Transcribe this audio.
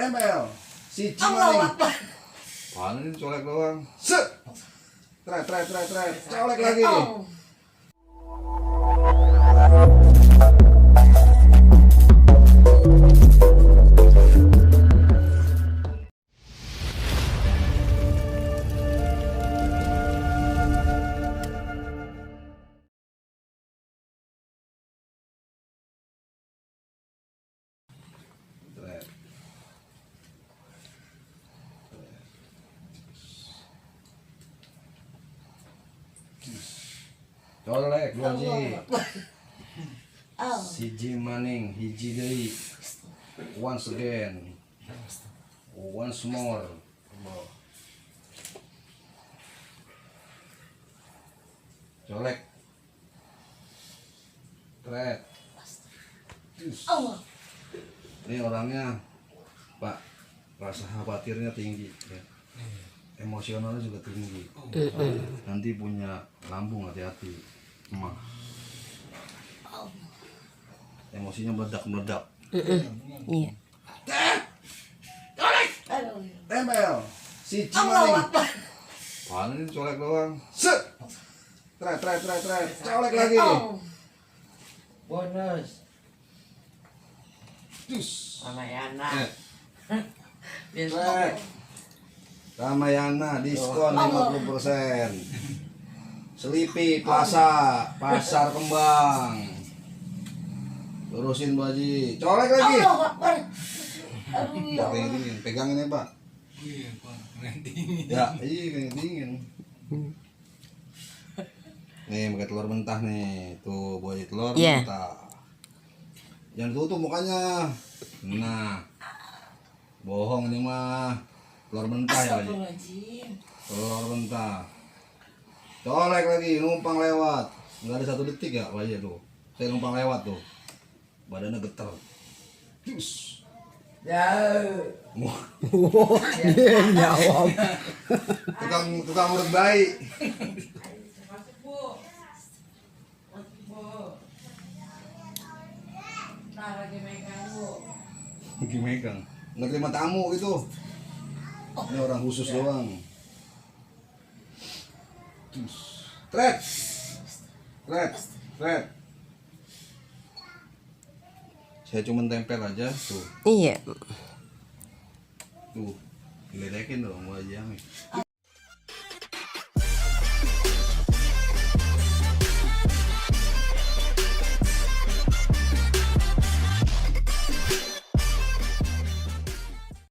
Tempel. Si Allah Cimaning. Akbar. Paling ini colek doang. Set. Tret. Colek lagi. Oh. Tret. Colek dua ji. Oh. Si Cimaning hiji deui. Once again. Once more. Colek. Tret. Allah. Ini orangnya Pak, rasa khawatirnya tinggi ya. Emosionalnya juga tinggi. Nanti punya lambung, hati-hati emak. Emosinya meledak. Iya. Aduh. Tempel. Si Allah Cimaning. Akbar. Paling ini colek doang. Set. Tret. Colek lagi. Oh. Bonus Dus. Ramayana. Tret. Ramayana diskon 50%. Selipi Plaza, Pasar Kembang. Lurusin Bu Haji. Colek lagi. Allah Akbar. Aduh ya Pakai Allah. dingin, pegangin ya Pak. Iya, Pak. Dingin. Ya, iya kayak dingin. Nih, pakai telur mentah nih. Tuh, buat telur Iya. mentah. Jangan tutup mukanya. Nah. Bohong ini mah. Telur mentah ya, Haji. Astagfirullahaladzim. Telur mentah. Colek lagi, numpang lewat. Enggak ada 1 detik ya, Pak Haji tuh. Saya numpang lewat tuh. Badannya geter. Cus. Jauh. Jawab. Tukang urut bayi. Masuk, Bu. Masuk, Bu. Nah, lagi megang, Bu. Lagi megang. Nggak terima tamu gitu. Ini orang khusus doang. Tret. Saya cuma tempel aja tuh. Iya. Tuh. Diledekin dong Bu Haji Ami.